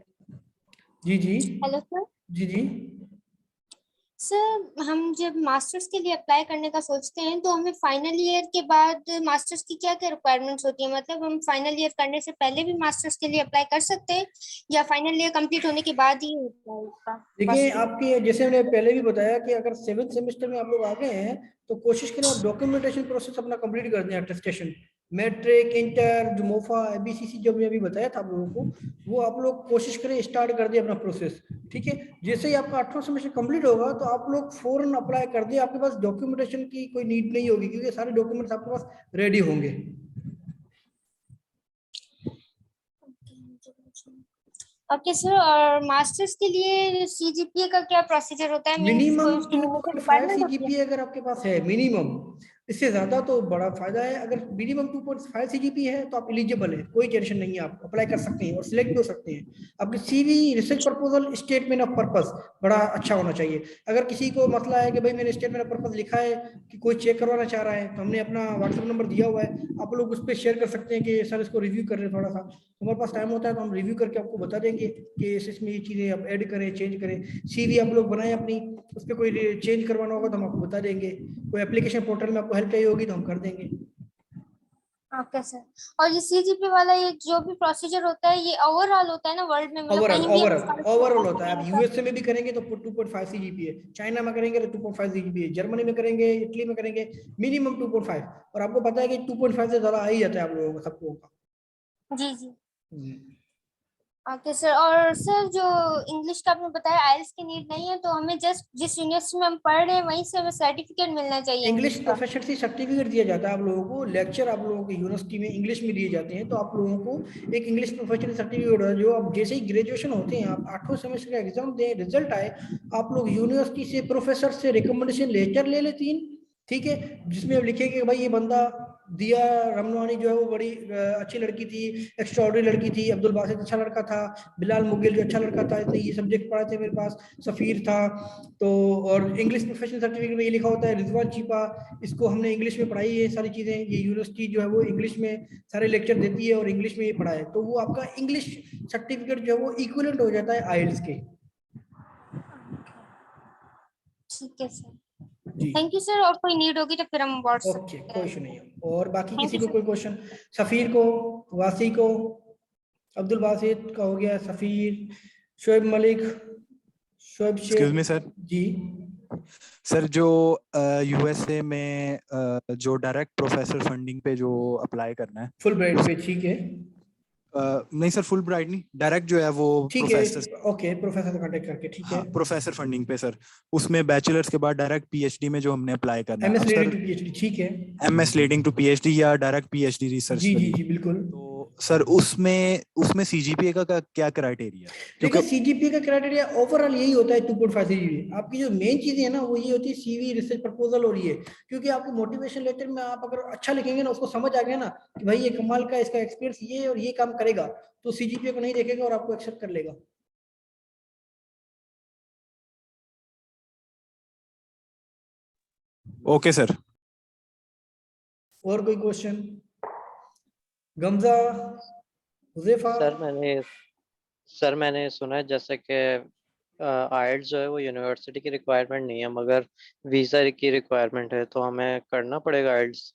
जी हेलो सर। जी सर हम जब मास्टर्स के लिए अप्लाई करने का सोचते हैं तो हमें फाइनल ईयर के बाद मास्टर्स की क्या क्या रिक्वायरमेंट्स होती है, मतलब हम फाइनल ईयर करने से पहले भी मास्टर्स के लिए अप्लाई कर सकते हैं या फाइनल ईयर कंप्लीट होने के बाद ही होता है इसका? देखिए, आपकी जैसे मैंने पहले भी बताया कि अगर 7th सेमेस्टर में आप लोग आ गए हैं तो कोशिश करें आप डॉक्यूमेंटेशन प्रोसेस अपना कंप्लीट कर दें, अटेस्टेशन, मैट्रिक, इंटर, जो मोफा, ABCC जो मैं अभी बताया था आप लोगों को, वो आप लोग कोशिश करें स्टार्ट कर दें अपना प्रोसेस। ठीक है, जैसे ही आपका 8वां सेमेस्टर कंप्लीट होगा तो आप लोग फौरन अप्लाई कर दें, आपके पास डॉक्यूमेंटेशन की कोई नीड नहीं होगी, क्योंकि सारे डॉक्यूमेंट्स आपके पास रेडी होंगे। ओके सर, और मास्टर्स के लिए CGPA का क्या प्रोसीजर होता है? मिनिमम 2.5 CGPA अगर आपके पास है, मिनिमम, इससे ज्यादा तो बड़ा फायदा है। अगर मिनिमम 2.5 CGPA है तो आप एलिजिबल है, कोई टेंशन नहीं है, आप अप्लाई कर सकते हैं और सिलेक्ट भी हो सकते हैं। आपकी CV, research proposal, statement of purpose बड़ा अच्छा होना चाहिए। अगर किसी को मसला है कि भाई मैंने स्टेटमेंट ऑफ पर्पस लिखा है कि कोई चेक करवाना चाह रहा है, तो हमने अपना WhatsApp नंबर दिया हुआ है, आप लोग उस पर शेयर कर सकते हैं कि सर इसको रिव्यू कर रहे हैं, थोड़ा सा हमारे पास टाइम होता है तो हम रिव्यू करके आपको बता देंगे कि इसमें ये चीज़ें आप ऐड करें, चेंज करें। CV आप लोग बनाएं अपनी, उस पर कोई चेंज करवाना होगा तो हम आपको बता देंगे, कोई एप्लीकेशन पोर्टल में आपको हेल्प चाहिए होगी तो हम कर देंगे। ओके सर, और ये CGPA वाला ये जो भी प्रोसीजर होता है ये ओवरऑल होता है ना वर्ल्ड में, मतलब कहीं भी ओवरऑल होता है। आप USA में भी करेंगे तो 2.5 CGPA, चाइना में करेंगे तो 2.5 CGPA, जर्मनी में करेंगे, इटली में करेंगे, मिनिमम 2.5, और आपको पता है कि 2.5 से ज्यादा आ ही जाता है आप लोगों को सबको। जी। Okay sir. और सर जो इंग्लिश का आपने बताया आइल्स की नीड नहीं है, तो हमें जस्ट जिस यूनिवर्सिटी में हम पढ़ रहे हैं वहीं से हमें सर्टिफिकेट मिलना चाहिए इंग्लिश का। प्रोफेशनसी सर्टिफिकेट दिया जाता है आप लोगों को, लेक्चर आप लोगों को यूनिवर्सिटी में इंग्लिश में दिए जाते हैं, तो आप लोगों को एक इंग्लिश प्रोफेशनल सर्टिफिकेट है जो अब जैसे ही ग्रेजुएशन होते हैं, आप 8वें सेमेस्टर का एग्जाम दें, रिजल्ट आए, आप लोग यूनिवर्सिटी से प्रोफेसर से रिकमेंडेशन लेटर ले लेते हैं, ठीक है, जिसमें अब लिखेंगे कि भाई ये बंदा दिया रमनवानी जो है वो बड़ी अच्छी लड़की थी, एक्स्ट्राऑर्डिनरी लड़की थी, अब्दुल बासित अच्छा लड़का था, बिलाल मुगिल जो अच्छा लड़का था, इतने ये सब्जेक्ट पढ़े थे मेरे पास, सफ़ीर था, तो और इंग्लिश प्रोफेशनल सर्टिफिकेट में ये लिखा होता है रिजवान चीपा, इसको हमने इंग्लिश में पढ़ाई है सारी चीज़ें, ये यूनिवर्सिटी जो है वो इंग्लिश में सारे लेक्चर देती है और इंग्लिश में ये पढ़ा है, तो वो आपका इंग्लिश सर्टिफिकेट जो है वो इक्विवेलेंट हो जाता है आइल्स के। ठीक है सर, थैंक यू सर। और कोई नीड होगी तो फिर हम व्हाट्सएप। ओके, कोई इशू नहीं है। और बाकी Thank किसी you, को sir. कोई क्वेश्चन? सफ़ीर को, वासी को, अब्दुल बासित का हो गया, Safir, Shoaib Malik, Shoaib excuse me Sheikh sir. जी। सर जो यूएसए में जो डायरेक्ट प्रोफेसर फंडिंग पे जो अप्लाई करना है, फुल ब्राइट पे, ठीक है, नहीं सर फुल ब्राइट नहीं, डायरेक्ट जो है वो ठीक है, प्रोफेसर, ओके, प्रोफेसर से कांटेक्ट करके, ठीक है, हाँ प्रोफेसर फंडिंग पे सर, उसमें बैचलर्स के बाद डायरेक्ट पीएचडी में जो हमने अप्लाई करना है, एमएस अब लीडिंग सर टू पीएचडी, ठीक है, एमएस लीडिंग टू पीएचडी या डायरेक्ट पीएचडी रिसर्च जी जी स्टडी, जी बिल्कुल। तो सर उसमें सीजीपीए का क्या क्राइटेरिया है? देखिए क्योंकि सीजीपीए का क्राइटेरिया ओवरऑल यही होता है 2.5 सीजीपीए। आपकी जो मेन चीजें है ना वो ये होती है सीवी, रिसर्च प्रपोजल और ये, क्योंकि आपको मोटिवेशन लेटर में आप अगर अच्छा लिखेंगे ना, उसको समझ आ गया ना कि भाई ये कमाल का, इसका एक्सपीरियंस ये और ये काम करेगा, तो सीजीपीए को नहीं देखेगा और आपको एक्सेप्ट कर लेगा। Okay sir. और कोई क्वेश्चन? गमजा, हुज़ैफा? सर मैंने सुना है जैसे कि आइल्स जो है वो यूनिवर्सिटी की रिक्वायरमेंट नहीं है, मगर वीज़ा की रिक्वायरमेंट है, तो हमें करना पड़ेगा आइल्स?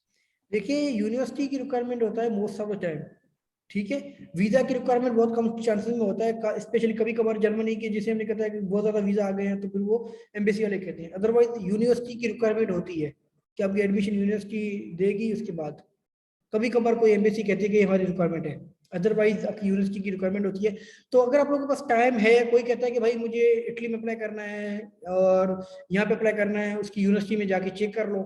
देखिए यूनिवर्सिटी की रिक्वायरमेंट होता है मोस्ट ऑफ द टाइम, ठीक है, वीजा की रिक्वायरमेंट बहुत कम चांसेस में होता है, स्पेशली कभी कभार जर्मनी के, जिसे हमने कहता है कि बहुत ज्यादा वीजा आ गए हैं तो फिर वो एम्बेसी वाले कहते हैं, अदरवाइज यूनिवर्सिटी की रिक्वायरमेंट होती है कि आपकी एडमिशन यूनिवर्सिटी देगी, उसके बाद कभी कभार कोई एम्बेसी कहती है कि हमारी रिक्वायरमेंट है, अदरवाइज आपकी यूनिवर्सिटी की रिक्वायरमेंट होती है। तो अगर आप लोगों के पास टाइम है, कोई कहता है कि भाई मुझे इटली में अप्लाई करना है और यहाँ पे अप्लाई करना है, उसकी यूनिवर्सिटी में जाके चेक कर लो,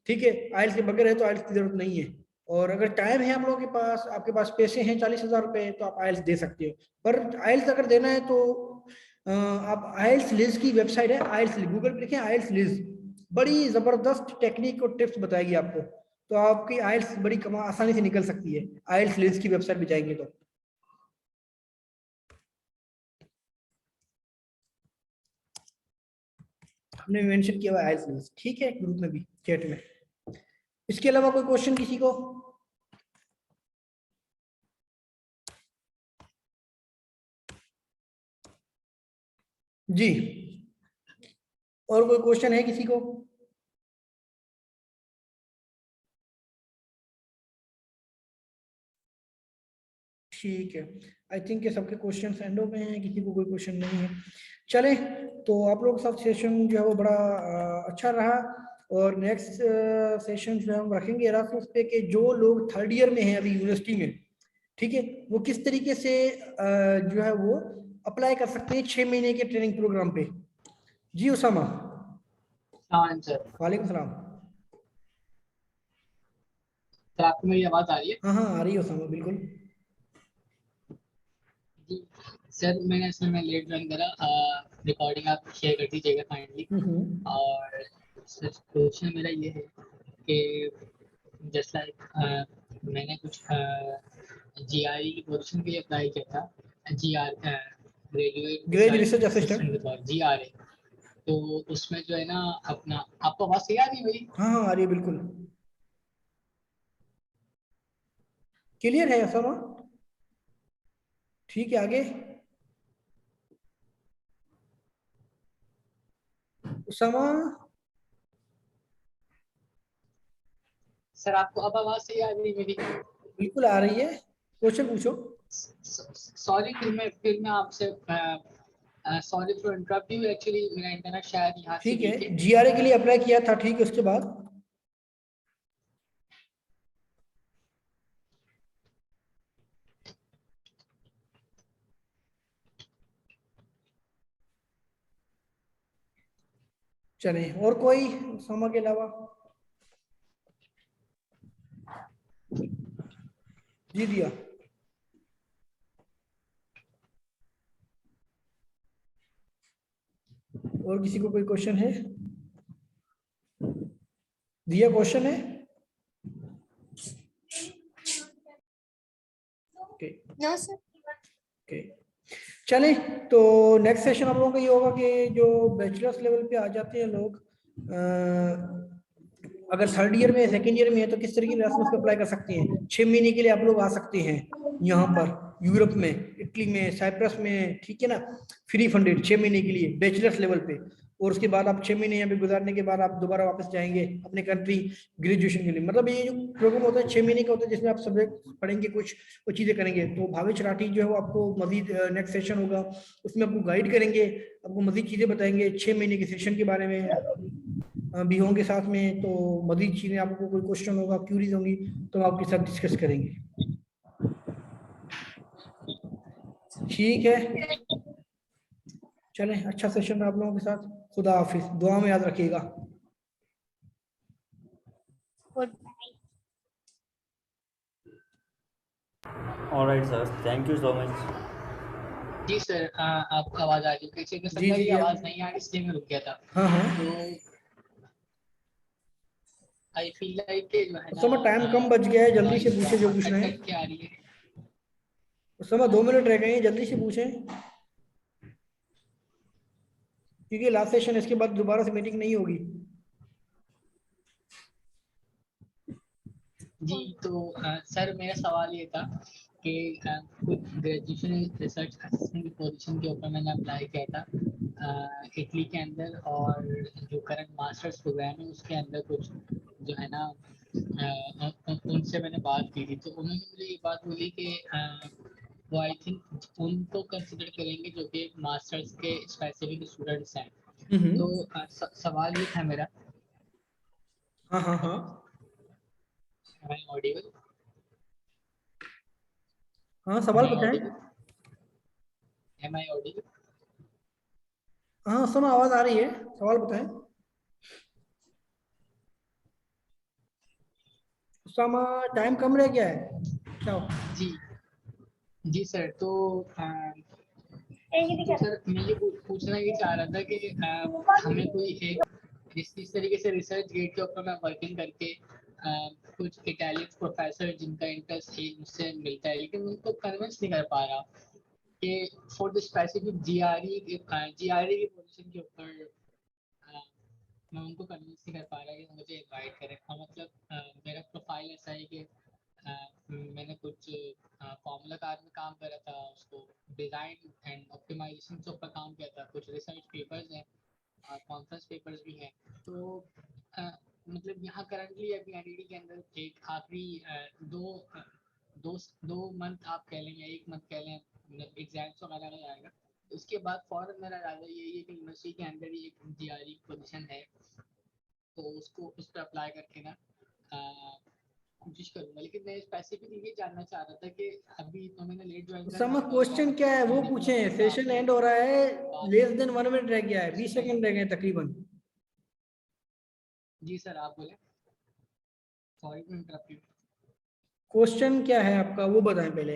ठीक है, आइल्स के बगैर है तो आइल्स की जरूरत नहीं है। और अगर टाइम है आप लोगों के पास, आपके पास पैसे हैं 40,000 रुपए, तो आप आइल्स दे सकते हो। पर आइल्स अगर देना है तो आप आइल्स लिज की वेबसाइट है, आइल्स गूगल पे लिखें आइल्स लिज, बड़ी जबरदस्त टेक्निक और टिप्स बताएगी आपको, तो आपकी आइल्स बड़ी आसानी से निकल सकती है, आइल्स लिज की वेबसाइट पे जाएंगे तो। हमने मेंशन किया हुआ है आइल्स लिज, ठीक है, ग्रुप में भी, चैट में। इसके अलावा कोई क्वेश्चन किसी को? जी, और कोई क्वेश्चन है किसी को? ठीक है, आई थिंक ये सबके क्वेश्चन एंड हो गए हैं, किसी को कोई क्वेश्चन नहीं है। चले, तो आप लोग सब सेशन जो है वो बड़ा अच्छा रहा, और नेक्स्ट सेशन जो है हम रखेंगे एरास्मस पे कि जो लोग थर्ड ईयर में हैं अभी यूनिवर्सिटी में, ठीक है, वो किस तरीके से जो है वो अप्लाई कर सकते हैं 6 महीने के ट्रेनिंग प्रोग्राम पे। जी उसामा। वालेकुम सलाम। सर आपको मेरी आवाज आ रही है? हाँ हाँ आ रही है उसामा, बिल्कुल। जी सर, मैंने असल में लेट ज्वाइन करा, रिकॉर्डिंग आप शेयर कर दीजिएगा काइंडली। और सर क्वेश्चन मेरा ये है कि जस्ट लाइक मैंने कुछ जीआरई की पोजीशन के लिए अप्लाई किया था, ग्रेजुएट रिसर्च असिस्टेंट जीआरए, तो उसमें जो है ना अपना, आपको आवाज सही आ रही है मेरी? हाँ हाँ आ रही है, बिल्कुल क्लियर है उसामा। ठीक है, आगे उसामा। सर आपको अब आवाज सही आ रही है मेरी? बिल्कुल आ रही है, क्वेश्चन पूछो। सॉरी फिर मैं आपसे sorry for interrupt you, actually मेरा इंटरनेट शायद यहाँ से ठीक है, जीआरए के लिए अप्लाई किया था, ठीक है, उसके बाद चले, और कोई उसामा के अलावा? जी दिया। और किसी को कोई क्वेश्चन है? दिया क्वेश्चन है? ओके ओके, चले तो नेक्स्ट सेशन आप लोगों का ये होगा कि जो बैचलर्स लेवल पे आ जाते हैं लोग, अगर थर्ड ईयर में सेकेंड ईयर में है तो किस तरीके से पे अप्लाई कर सकते हैं। 6 महीने के लिए आप लोग आ सकते हैं यहाँ पर यूरोप में, इटली में, साइप्रस में, ठीक है ना, फ्री फंडेड 6 महीने के लिए बैचलर्स लेवल पे। और उसके बाद आप 6 महीने यहाँ पे गुजारने के बाद आप दोबारा वापस जाएंगे अपने कंट्री ग्रेजुएशन के लिए। मतलब ये जो प्रोग्राम होता है 6 महीने का होता है, जिसमें आप सब्जेक्ट पढ़ेंगे, कुछ वो चीज़ें करेंगे। तो भावेश राठी जो है वो आपको मजीद नेक्स्ट सेशन होगा, उसमें आपको गाइड करेंगे, आपको मजीद चीज़ें बताएंगे 6 महीने के सेशन के बारे में भी होंगे साथ में। तो मजीद चीज़ें, आपको कोई क्वेश्चन होगा, क्यूरीज होंगी तो हम आपके साथ डिस्कस करेंगे। ठीक है, चलें, अच्छा सेशन आप लोगों के साथ। खुदा हाफिज, दुआ में याद रखिएगा। All right sir, thank you so much. जी सर, आपको आवाज आ रही है? पीछे के जी की आवाज नहीं आ रही, इसलिए मैं रुक गया था। तो आई फील लाइक कि जो है उस समय टाइम कम बच गया है, जल्दी से पूछे जो पूछना है। क्या आ रही है? उस समय 2 मिनट रह गए हैं, जल्दी से पूछें, क्योंकि लास्ट सेशन इसके बाद दोबारा से मीटिंग नहीं होगी। जी तो सर मेरा सवाल ये था कि कुछ ग्रेजुएशन रिसर्च असिस्टेंट की पोजीशन के ऊपर मैंने अप्लाई किया था इटली के अंदर, और जो करंट मास्टर्स प्रोग्राम है उसके अंदर कुछ जो है ना उनसे मैंने बात की थी। तो उन्होंने मुझे ये बात बोली कि वो आई थिंक उनको कंसिडर करेंगे जो कि मास्टर्स के स्पेसिफिक स्टूडेंट्स हैं। तो सवाल ये था मेरा। हाँ Am I audible? हाँ, सवाल बताएं। Am I audible? हाँ सुनो, आवाज आ रही है, सवाल बताएं। उसामा, टाइम कम रह गया है क्या? जी सर, तो सर मैं ये पूछना ये चाह रहा था कि हमें कोई एक इस तरीके से रिसर्च गेट के ऊपर मैं वर्किंग करके कुछ इटालियन प्रोफेसर जिनका इंटरेस्ट मुझसे मिलता है, लेकिन उनको कन्विंस नहीं कर पा रहा कि फॉर द स्पेसिफिक जीआरई की पोजीशन के ऊपर मैं उनको कन्विंस नहीं कर पा रहा कि मुझे इनवाइट करें। मतलब मेरा प्रोफाइल ऐसा है कि मैंने कुछ फॉर्मूला कार में काम करा था, उसको डिज़ाइन एंड ऑप्टिमाइजेशन के ऊपर काम किया था, कुछ रिसर्च पेपर्स हैं और कॉन्फ्रेंस पेपर्स भी हैं। तो मतलब यहाँ करंटली अभी एनईडी के अंदर एक आखिरी दो मंथ आप कह लें या 1 मंथ कह लें, मतलब एग्जाम्स वगैरह नहीं आएगा। उसके बाद फौरन मेरा इरादा यही है कि यूनिवर्सिटी के अंदर ही एक जीआरई पोजीशन है, तो उसको उस पर अप्लाई करके ना कोशिश करूंगा। लेकिन मैं स्पेसिफिकली ये जानना चाह रहा था कि अभी तो मैंने लेट ज्वाइन किया। उसामा, क्वेश्चन क्या है वो पूछें, सेशन एंड हो रहा है, लेस देन 1 मिनट रह गया है, 20 सेकंड रह गए तकरीबन। जी सर, आप बोले। Sorry to interrupt you. Question क्या है आपका वो बताएं पहले।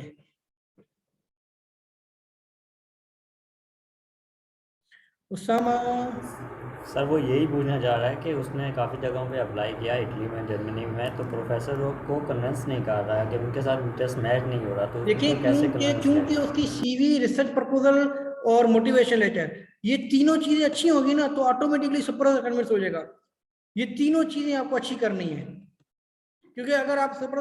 उसामा सर वो यही पूछना चाह रहा है कि उसने काफ़ी जगहों पे अप्लाई किया, इटली में, जर्मनी में, तो प्रोफेसर को कन्विंस नहीं कर रहा है कि उनके साथ इंटरेस्ट मैच नहीं हो रहा। तो देखिए, कैसे क्योंकि उसकी सीवी, रिसर्च प्रपोजल और मोटिवेशन लेटर, ये तीनों चीजें अच्छी होगी ना तो ऑटोमेटिकली सुपर कन्विंस हो जाएगा। ये तीनों चीजें आपको अच्छी करनी है, क्योंकि अगर आप सुपर